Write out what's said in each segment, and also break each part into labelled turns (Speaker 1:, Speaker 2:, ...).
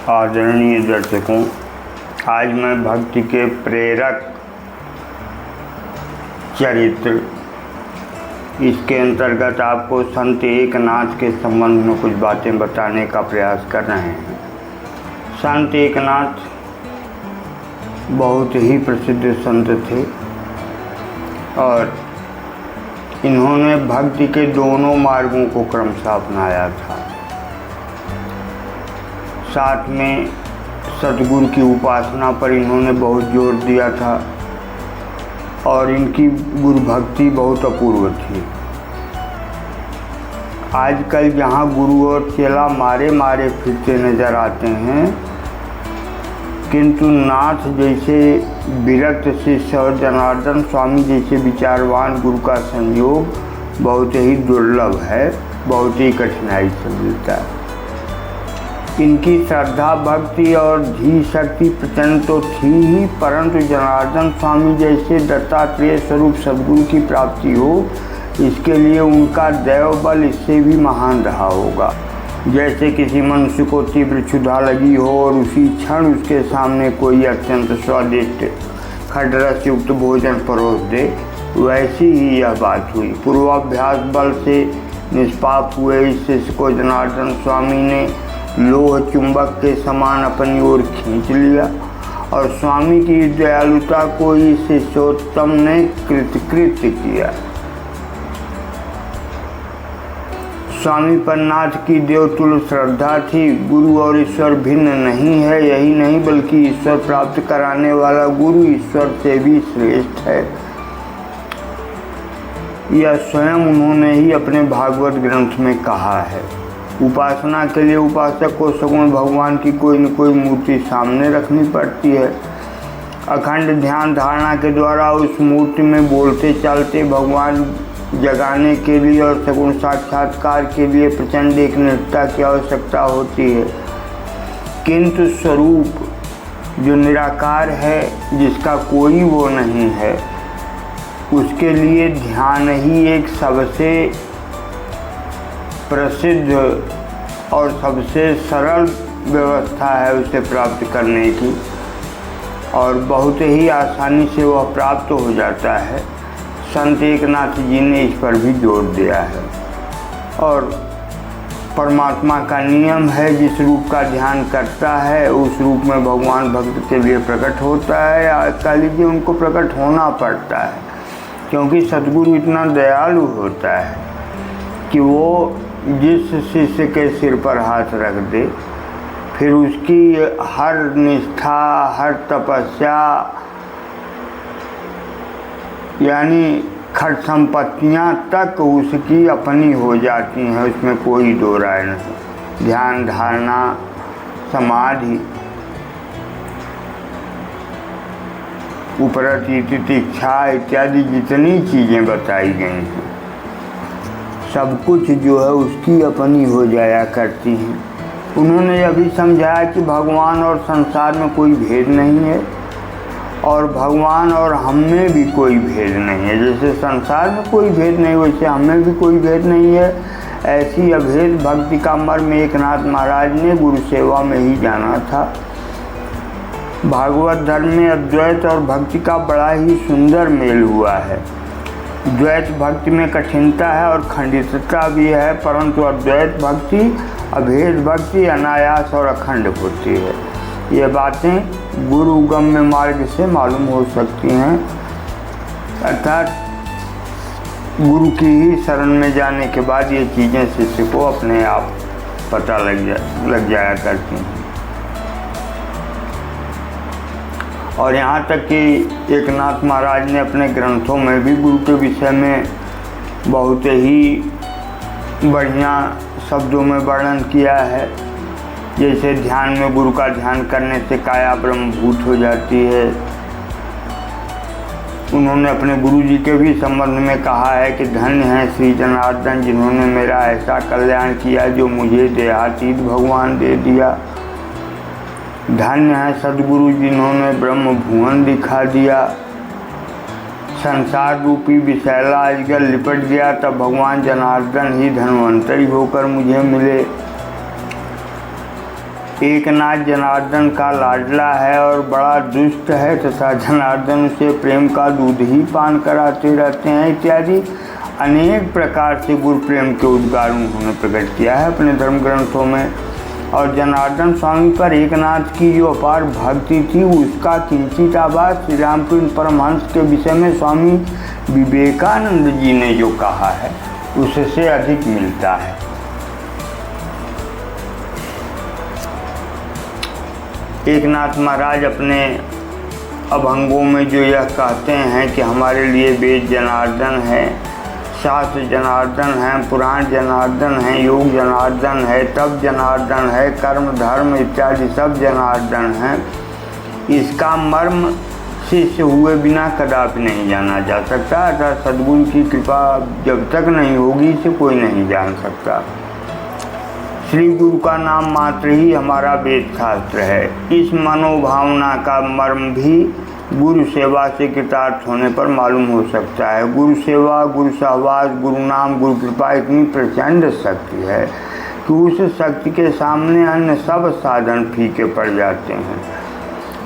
Speaker 1: आदरणीय दर्शकों, आज मैं भक्ति के प्रेरक चरित्र इसके अंतर्गत आपको संत एकनाथ के संबंध में कुछ बातें बताने का प्रयास कर रहे हैं। संत एकनाथ बहुत ही प्रसिद्ध संत थे और इन्होंने भक्ति के दोनों मार्गों को क्रमशः अपनाया था। साथ में सतगुरु की उपासना पर इन्होंने बहुत जोर दिया था और इनकी गुरु भक्ति बहुत अपूर्व थी। आजकल जहाँ गुरु और चेला मारे मारे फिरते नज़र आते हैं, किंतु नाथ जैसे विरक्त शिष्य और जनार्दन स्वामी जैसे विचारवान गुरु का संयोग बहुत ही दुर्लभ है, बहुत ही कठिनाई से मिलता है। इनकी श्रद्धा भक्ति और धी शक्ति प्रचंड तो थी ही, परंतु जनार्दन स्वामी जैसे दत्तात्रेय स्वरूप सद्गुरु की प्राप्ति हो, इसके लिए उनका दैव बल इससे भी महान रहा होगा। जैसे किसी मनुष्य को तीव्र क्षुधा लगी हो और उसी क्षण उसके सामने कोई अत्यंत स्वादिष्ट खडरस युक्त भोजन परोस दे, वैसी ही यह बात हुई। पूर्वाभ्यास बल से निष्पाप हुए इस शिष्य को जनार्दन स्वामी ने लोह चुंबक के समान अपनी ओर खींच लिया और स्वामी की दयालुता को इस शिष्योत्तम ने कृतकृत्य किया। स्वामी पर नाथ की देवतुल्य श्रद्धा थी। गुरु और ईश्वर भिन्न नहीं है, यही नहीं बल्कि ईश्वर प्राप्त कराने वाला गुरु ईश्वर से भी श्रेष्ठ है। यह स्वयं उन्होंने ही अपने भागवत ग्रंथ में कहा है। उपासना के लिए उपासक को सगुण भगवान की कोई न कोई मूर्ति सामने रखनी पड़ती है। अखंड ध्यान धारणा के द्वारा उस मूर्ति में बोलते चालते भगवान जगाने के लिए और सगुण साक्षात्कार के लिए प्रचंड एक निष्ठा की आवश्यकता होती है। किंतु स्वरूप जो निराकार है, जिसका कोई वो नहीं है, उसके लिए ध्यान ही एक सबसे प्रसिद्ध और सबसे सरल व्यवस्था है उसे प्राप्त करने की, और बहुत ही आसानी से वह प्राप्त हो जाता है। संत एकनाथ जी ने इस पर भी जोर दिया है। और परमात्मा का नियम है, जिस रूप का ध्यान करता है उस रूप में भगवान भक्त के लिए प्रकट होता है। आज कह लीजिए उनको प्रकट होना पड़ता है, क्योंकि सद्गुरु इतना दयालु होता है कि वो जिस शिष्य के सिर पर हाथ रख दे, फिर उसकी हर निष्ठा, हर तपस्या, यानी खट संपत्तियाँ तक उसकी अपनी हो जाती हैं, उसमें कोई दो राय नहीं। ध्यान धारणा, समाधि, उपरति, तितिक्षा इत्यादि जितनी चीज़ें बताई गई हैं, सब कुछ जो है उसकी अपनी हो जाया करती हैं। उन्होंने यह भी समझाया कि भगवान और संसार में कोई भेद नहीं है और भगवान और हम में भी कोई भेद नहीं है। जैसे संसार में कोई भेद नहीं, वैसे हम में भी कोई भेद नहीं है। ऐसी अभेद भक्ति का मर्म एकनाथ महाराज ने गुरु सेवा में ही जाना था। भागवत धर्म में अद्वैत और भक्ति का बड़ा ही सुंदर मेल हुआ है। द्वैत भक्ति में कठिनता है और खंडितता भी है, परंतु अद्वैत भक्ति, अभेद भक्ति अनायास और अखंड होती है। ये बातें गुरु गम्य मार्ग से मालूम हो सकती हैं, अर्थात गुरु की ही शरण में जाने के बाद ये चीज़ें शिष्य को अपने आप पता लग जाया करती हैं। और यहाँ तक कि एकनाथ महाराज ने अपने ग्रंथों में भी गुरु के विषय में बहुत ही बढ़िया शब्दों में वर्णन किया है। जैसे ध्यान में गुरु का ध्यान करने से काया ब्रह्मभूत हो जाती है। उन्होंने अपने गुरु जी के भी संबंध में कहा है कि धन्य है श्री जनार्दन, जिन्होंने मेरा ऐसा कल्याण किया जो मुझे देहातीत भगवान दे दिया। धन्य है सद्गुरु, जिन्होंने ब्रह्म भुवन दिखा दिया। संसार रूपी विषैला अजगर लिपट गया, तब भगवान जनार्दन ही धन्वंतरी होकर मुझे मिले। एकनाथ जनार्दन का लाडला है और बड़ा दुष्ट है तथा जनार्दन उसे प्रेम का दूध ही पान कराते रहते हैं इत्यादि अनेक प्रकार से गुरु प्रेम के उद्गार उन्होंने प्रकट किया है अपने धर्म ग्रंथों में। और जनार्दन स्वामी पर एकनाथ की जो अपार भक्ति थी उसका किंचित आभास श्री रामकृष्ण परमहंस के विषय में स्वामी विवेकानंद जी ने जो कहा है उससे अधिक मिलता है। एकनाथ महाराज अपने अभंगों में जो यह कहते हैं कि हमारे लिए वेद जनार्दन है, शास्त्र जनार्दन है, पुराण जनार्दन है, योग जनार्दन है, तप जनार्दन है, कर्म धर्म इत्यादि सब जनार्दन है, इसका मर्म शिष्य हुए बिना कदापि नहीं जाना जा सकता। अर्थात सद्गुरु की कृपा जब तक नहीं होगी इसे कोई नहीं जान सकता। श्री गुरु का नाम मात्र ही हमारा वेद शास्त्र है। इस मनोभावना का मर्म भी गुरु सेवा से कृतार्थ होने पर मालूम हो सकता है। गुरु सेवा, गुरु सहवास, गुरु नाम, गुरु कृपा इतनी प्रचंड शक्ति है कि उस शक्ति के सामने अन्य सब साधन फीके पड़ जाते हैं।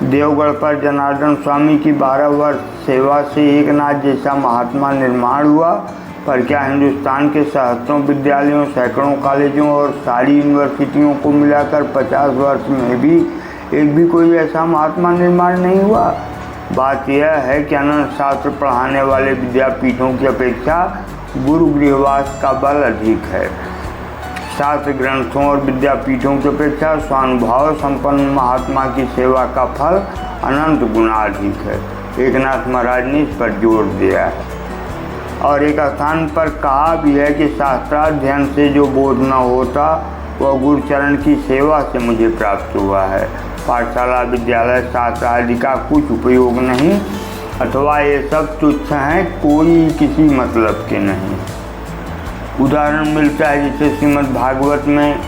Speaker 1: देवगढ़ पर जनार्दन स्वामी की 12 वर्ष सेवा से एकनाथ जैसा महात्मा निर्माण हुआ, पर क्या हिंदुस्तान के सहस्त्रों विद्यालयों, सैकड़ों कॉलेजों और सारी यूनिवर्सिटियों को मिलाकर 50 वर्ष में भी एक भी कोई ऐसा महात्मा निर्माण नहीं हुआ? बात यह है कि अनंत शास्त्र पढ़ाने वाले विद्यापीठों की अपेक्षा गुरु गृहवास का बल अधिक है। शास्त्र ग्रंथों और विद्यापीठों की अपेक्षा स्वानुभाव संपन्न महात्मा की सेवा का फल अनंत गुना अधिक है। एकनाथ महाराज ने इस पर जोर दिया है और एक स्थान पर कहा भी है कि शास्त्राध्ययन से जो बोध न होता वह गुरुचरण की सेवा से मुझे प्राप्त हुआ है। पाठशाला, विद्यालय, शास्त्र आदि का कुछ उपयोग नहीं, अथवा ये सब तुच्छ हैं, कोई किसी मतलब के नहीं। उदाहरण मिलता है जैसे श्रीमद् भागवत में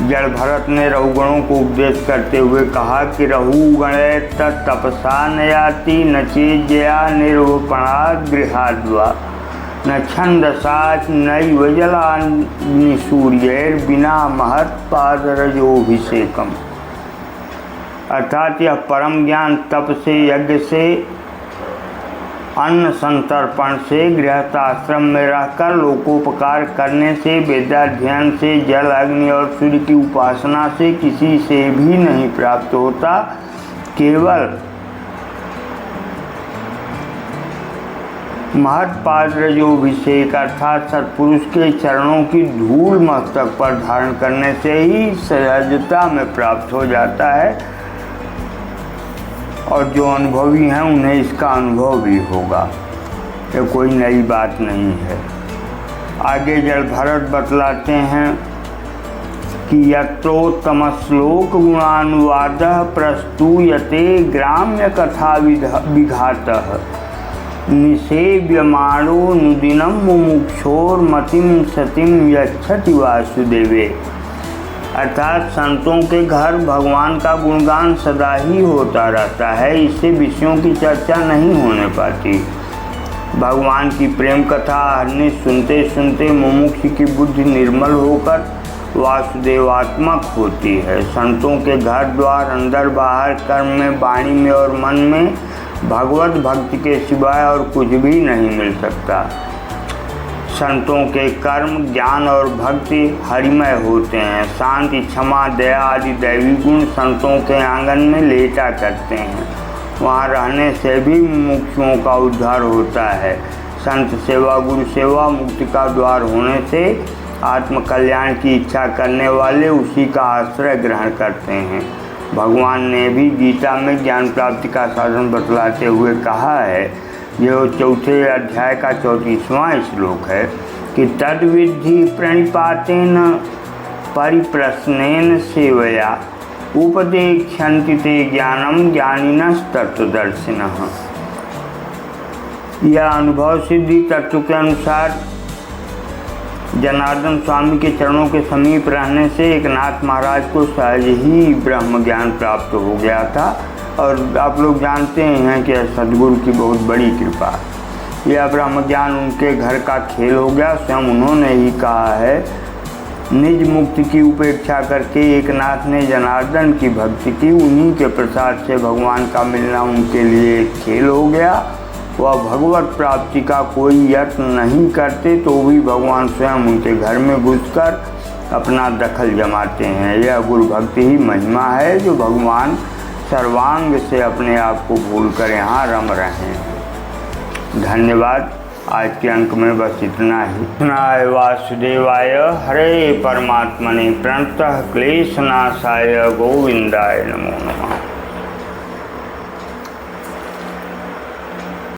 Speaker 1: जड़ भरत ने रहुगणों को उपदेश करते हुए कहा कि रहु गणे तपसा नयाति न चेजया निर्वपणा गृहाद्वा न छंदसाच नैव जलाग्निसूर्यैर बिना महत्पादरजोभिषेकम। अर्थात यह परम ज्ञान तप से, यज्ञ से, अन्न संतर्पण से, गृहस्थाश्रम में रहकर लोकोपकार करने से, वेदाध्ययन से, जल, अग्नि और सूर्य की उपासना से किसी से भी नहीं प्राप्त होता। केवल महत्पादरजोभिषेक अर्थात सत्पुरुष के चरणों की धूल मस्तक पर धारण करने से ही सहजता में प्राप्त हो जाता है और जो अनुभवी हैं उन्हें इसका अनुभव भी होगा। ये कोई नई बात नहीं है। आगे जड़ भरत बतलाते हैं कि यत्रोत्तम श्लोक गुणानुवादः प्रस्तूयते ग्राम्य कथा विघातः निषेव्यमाणो नुदिनं मुमुक्षोर्मतिं सतिं यच्छति वासुदेवे। अर्थात संतों के घर भगवान का गुणगान सदा ही होता रहता है, इससे विषयों की चर्चा नहीं होने पाती। भगवान की प्रेम कथा हरनिश सुनते सुनते मुमुक्ष की बुद्धि निर्मल होकर वासुदेवात्मक होती है। संतों के घर द्वार अंदर बाहर, कर्म में, वाणी में और मन में भगवत भक्ति के सिवाय और कुछ भी नहीं मिल सकता। संतों के कर्म, ज्ञान और भक्ति हरिमय होते हैं। शांति, क्षमा, दया आदि दैवी गुण संतों के आंगन में लेटा करते हैं। वहाँ रहने से भी मुमुक्षुओं का उद्धार होता है। संत सेवा, गुरु सेवा मुक्ति का द्वार होने से आत्मकल्याण की इच्छा करने वाले उसी का आश्रय ग्रहण करते हैं। भगवान ने भी गीता में ज्ञान प्राप्ति का साधन बतलाते हुए कहा है, जो 4 अध्याय का 34वां श्लोक है कि तद्विद्धि प्रणिपातेन परिप्रश्नेन सेवया उपदेक्षन्ति ते ज्ञानम ज्ञानिनस्तत्त्वदर्शिनः। यह अनुभव सिद्धि तत्व के अनुसार जनार्दन स्वामी के चरणों के समीप रहने से एकनाथ महाराज को सहज ही ब्रह्म ज्ञान प्राप्त हो गया था। और आप लोग जानते हैं कि सद्गुरु की बहुत बड़ी कृपा, यह ब्रह्म ज्ञान उनके घर का खेल हो गया। स्वयं उन्होंने ही कहा है निज मुक्ति की उपेक्षा करके एकनाथ ने जनार्दन की भक्ति की। उन्हीं के प्रसाद से भगवान का मिलना उनके लिए एक खेल हो गया। वह भगवत प्राप्ति का कोई यत्न नहीं करते तो भी भगवान स्वयं उनके घर में घुसकर अपना दखल जमाते हैं। यह गुरु भक्ति ही महिमा है जो भगवान सर्वांग से अपने आप को भूलकर यहाँ रम रहे हैं। धन्यवाद। आज के अंक में बस इतना ही। कृष्णाय वासुदेवाय हरे परमात्मने प्रणतः क्लेशनाशाय गोविंदाय नमो नमः।